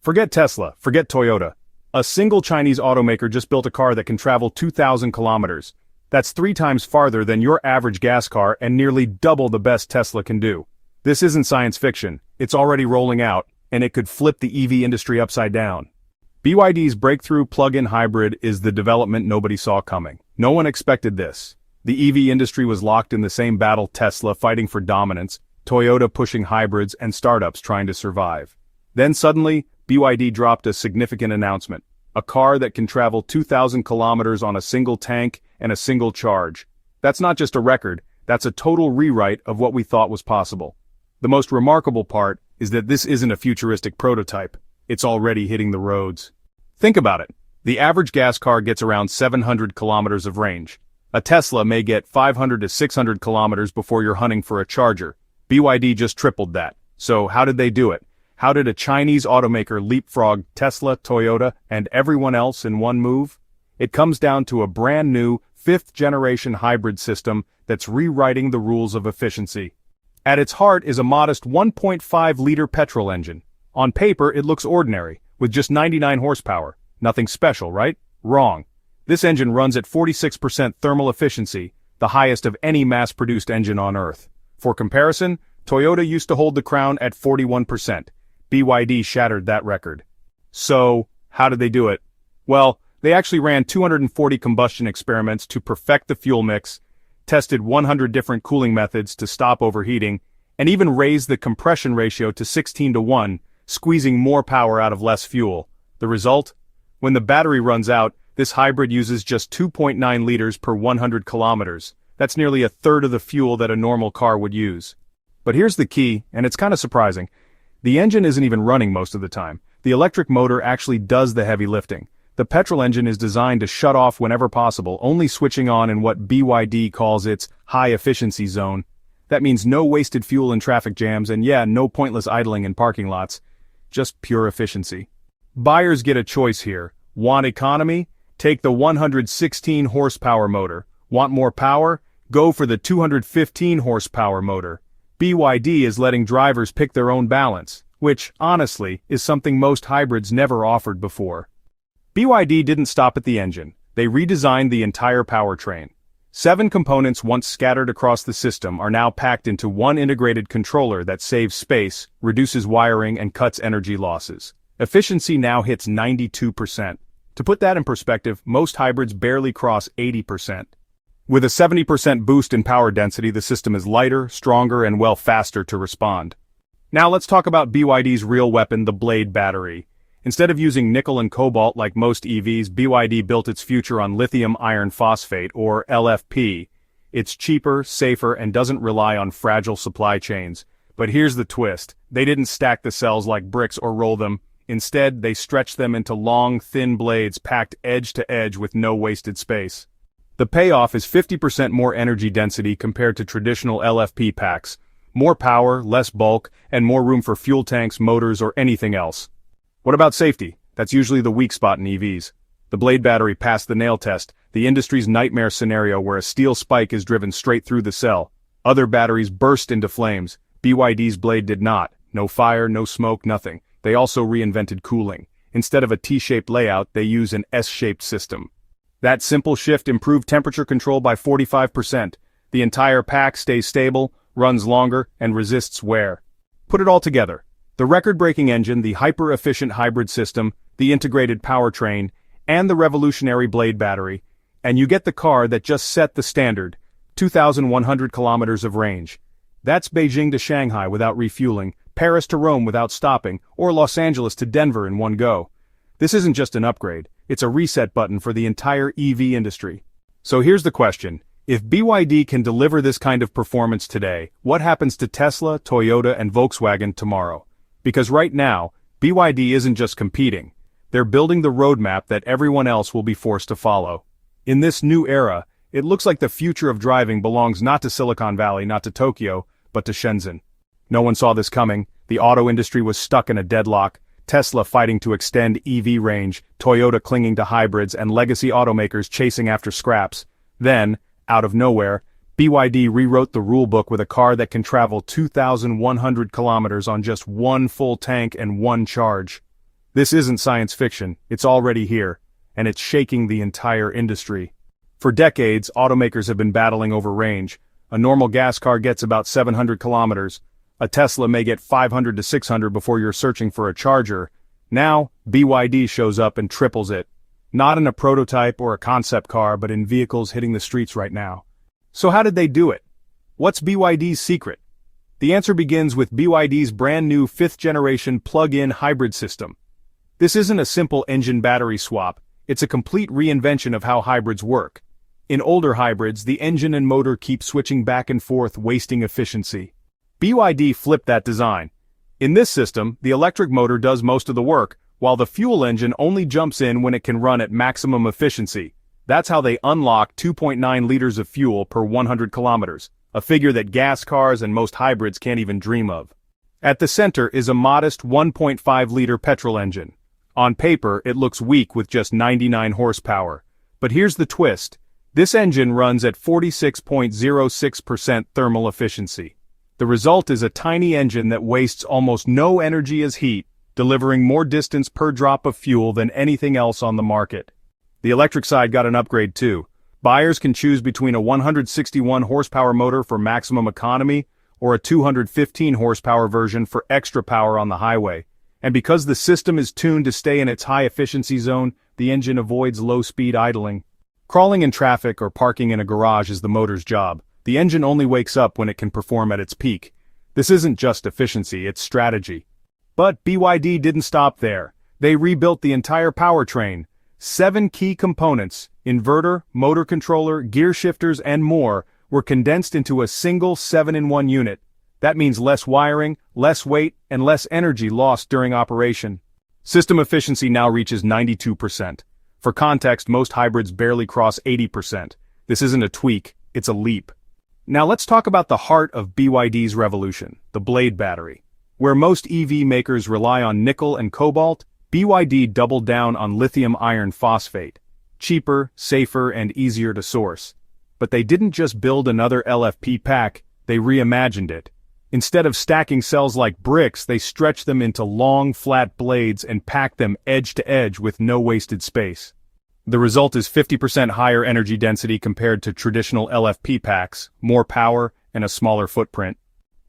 Forget Tesla, forget Toyota. A single Chinese automaker just built a car that can travel 2,000 kilometers. That's 3 times farther than your average gas car and nearly double the best Tesla can do. This isn't science fiction, it's already rolling out, and it could flip the EV industry upside down. BYD's breakthrough plug-in hybrid is the development nobody saw coming. No one expected this. The EV industry was locked in the same battle: Tesla fighting for dominance, Toyota pushing hybrids, and startups trying to survive. Then suddenly, BYD dropped a significant announcement. A car that can travel 2,000 kilometers on a single tank and a single charge. That's not just a record, that's a total rewrite of what we thought was possible. The most remarkable part is that this isn't a futuristic prototype. It's already hitting the roads. Think about it. The average gas car gets around 700 kilometers of range. A Tesla may get 500 to 600 kilometers before you're hunting for a charger. BYD just tripled that. So how did they do it? How did a Chinese automaker leapfrog Tesla, Toyota, and everyone else in one move? It comes down to a brand new, 5th-generation hybrid system that's rewriting the rules of efficiency. At its heart is a modest 1.5-liter petrol engine. On paper, it looks ordinary, with just 99 horsepower. Nothing special, right? Wrong. This engine runs at 46% thermal efficiency, the highest of any mass-produced engine on Earth. For comparison, Toyota used to hold the crown at 41%. BYD shattered that record. So, how did they do it? Well, they actually ran 240 combustion experiments to perfect the fuel mix, tested 100 different cooling methods to stop overheating, and even raised the compression ratio to 16:1, squeezing more power out of less fuel. The result? When the battery runs out, this hybrid uses just 2.9 liters per 100 kilometers. That's nearly a third of the fuel that a normal car would use. But here's the key, and it's kind of surprising. The engine isn't even running most of the time. The electric motor actually does the heavy lifting. The petrol engine is designed to shut off whenever possible, only switching on in what BYD calls its high-efficiency zone. That means no wasted fuel in traffic jams and no pointless idling in parking lots. Just pure efficiency. Buyers get a choice here. Want economy? Take the 116 horsepower motor. Want more power? Go for the 215 horsepower motor. BYD is letting drivers pick their own balance, which, honestly, is something most hybrids never offered before. BYD didn't stop at the engine. They redesigned the entire powertrain. 7 components once scattered across the system are now packed into one integrated controller that saves space, reduces wiring, and cuts energy losses. Efficiency now hits 92%. To put that in perspective, most hybrids barely cross 80%. With a 70% boost in power density, the system is lighter, stronger, and faster to respond. Now let's talk about BYD's real weapon, the Blade battery. Instead of using nickel and cobalt like most EVs, BYD built its future on lithium iron phosphate, or LFP. It's cheaper, safer, and doesn't rely on fragile supply chains. But here's the twist. They didn't stack the cells like bricks or roll them. Instead, they stretched them into long, thin blades packed edge to edge with no wasted space. The payoff is 50% more energy density compared to traditional LFP packs. More power, less bulk, and more room for fuel tanks, motors, or anything else. What about safety? That's usually the weak spot in EVs. The Blade battery passed the nail test, the industry's nightmare scenario where a steel spike is driven straight through the cell. Other batteries burst into flames. BYD's Blade did not. No fire, no smoke, nothing. They also reinvented cooling. Instead of a T-shaped layout, they use an S-shaped system. That simple shift improved temperature control by 45%. The entire pack stays stable, runs longer, and resists wear. Put it all together. The record-breaking engine, the hyper-efficient hybrid system, the integrated powertrain, and the revolutionary Blade battery, and you get the car that just set the standard, 2,100 kilometers of range. That's Beijing to Shanghai without refueling, Paris to Rome without stopping, or Los Angeles to Denver in one go. This isn't just an upgrade, it's a reset button for the entire EV industry. So here's the question. If BYD can deliver this kind of performance today, what happens to Tesla, Toyota, and Volkswagen tomorrow? Because right now, BYD isn't just competing. They're building the roadmap that everyone else will be forced to follow. In this new era, it looks like the future of driving belongs not to Silicon Valley, not to Tokyo, but to Shenzhen. No one saw this coming. The auto industry was stuck in a deadlock. Tesla fighting to extend EV range, Toyota clinging to hybrids, and legacy automakers chasing after scraps. Then, out of nowhere, BYD rewrote the rulebook with a car that can travel 2,100 kilometers on just one full tank and one charge. This isn't science fiction, it's already here, and it's shaking the entire industry. For decades, automakers have been battling over range. A normal gas car gets about 700 kilometers. A Tesla may get 500 to 600 before you're searching for a charger. Now, BYD shows up and triples it. Not in a prototype or a concept car, but in vehicles hitting the streets right now. So how did they do it? What's BYD's secret? The answer begins with BYD's brand new 5th-generation plug-in hybrid system. This isn't a simple engine-battery swap, it's a complete reinvention of how hybrids work. In older hybrids, the engine and motor keep switching back and forth, wasting efficiency. BYD flipped that design. In this system, the electric motor does most of the work, while the fuel engine only jumps in when it can run at maximum efficiency. That's how they unlock 2.9 liters of fuel per 100 kilometers, a figure that gas cars and most hybrids can't even dream of. At the center is a modest 1.5-liter petrol engine. On paper, it looks weak with just 99 horsepower. But here's the twist. This engine runs at 46.06% thermal efficiency. The result is a tiny engine that wastes almost no energy as heat, delivering more distance per drop of fuel than anything else on the market. The electric side got an upgrade too. Buyers can choose between a 161 horsepower motor for maximum economy or a 215 horsepower version for extra power on the highway. And because the system is tuned to stay in its high efficiency zone, the engine avoids low-speed idling. Crawling in traffic or parking in a garage is the motor's job. The engine only wakes up when it can perform at its peak. This isn't just efficiency, it's strategy. But BYD didn't stop there. They rebuilt the entire powertrain. 7 key components, inverter, motor controller, gear shifters, and more, were condensed into a single 7-in-1 unit. That means less wiring, less weight, and less energy lost during operation. System efficiency now reaches 92%. For context, most hybrids barely cross 80%. This isn't a tweak, it's a leap. Now let's talk about the heart of BYD's revolution, the blade battery. Where most EV makers rely on nickel and cobalt, BYD doubled down on lithium iron phosphate. Cheaper, safer, and easier to source. But they didn't just build another LFP pack, they reimagined it. Instead of stacking cells like bricks, they stretched them into long, flat blades and packed them edge to edge with no wasted space. The result is 50% higher energy density compared to traditional LFP packs, more power, and a smaller footprint.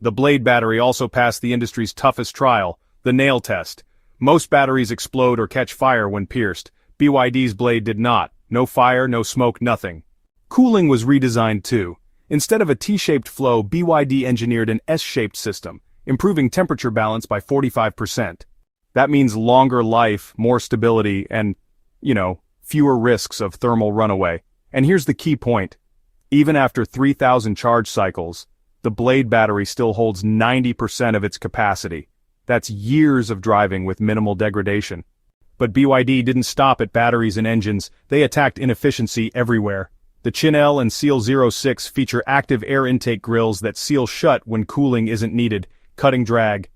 The blade battery also passed the industry's toughest trial, the nail test. Most batteries explode or catch fire when pierced. BYD's blade did not. No fire, no smoke, nothing. Cooling was redesigned too. Instead of a T-shaped flow, BYD engineered an S-shaped system, improving temperature balance by 45%. That means longer life, more stability, and, fewer risks of thermal runaway. And here's the key point. Even after 3,000 charge cycles, the blade battery still holds 90% of its capacity. That's years of driving with minimal degradation. But BYD didn't stop at batteries and engines, they attacked inefficiency everywhere. The Chin-L and Seal 06 feature active air intake grills that seal shut when cooling isn't needed, cutting drag.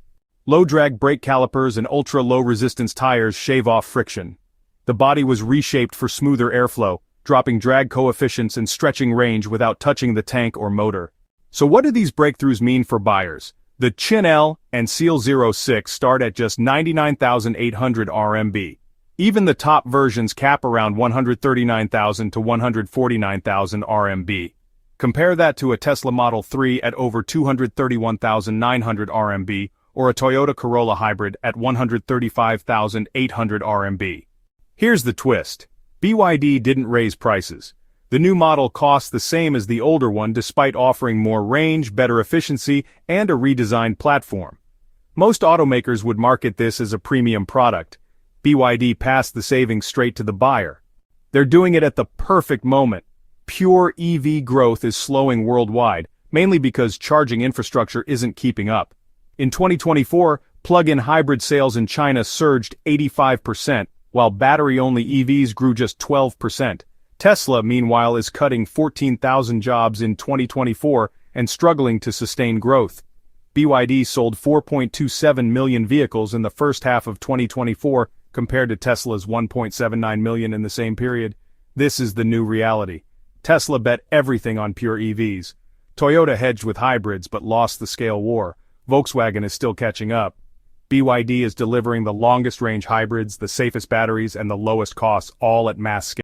Low-drag brake calipers and ultra-low resistance tires shave off friction. The body was reshaped for smoother airflow, dropping drag coefficients and stretching range without touching the tank or motor. So what do these breakthroughs mean for buyers? The Chin-L and Seal 06 start at just 99,800 RMB. Even the top versions cap around 139,000 to 149,000 RMB. Compare that to a Tesla Model 3 at over 231,900 RMB or a Toyota Corolla Hybrid at 135,800 RMB. Here's the twist. BYD didn't raise prices. The new model costs the same as the older one despite offering more range, better efficiency, and a redesigned platform. Most automakers would market this as a premium product. BYD passed the savings straight to the buyer. They're doing it at the perfect moment. Pure EV growth is slowing worldwide, mainly because charging infrastructure isn't keeping up. In 2024, plug-in hybrid sales in China surged 85%, while battery-only EVs grew just 12%. Tesla, meanwhile, is cutting 14,000 jobs in 2024 and struggling to sustain growth. BYD sold 4.27 million vehicles in the first half of 2024, compared to Tesla's 1.79 million in the same period. This is the new reality. Tesla bet everything on pure EVs. Toyota hedged with hybrids but lost the scale war. Volkswagen is still catching up. BYD is delivering the longest range hybrids, the safest batteries, and the lowest costs, all at mass scale.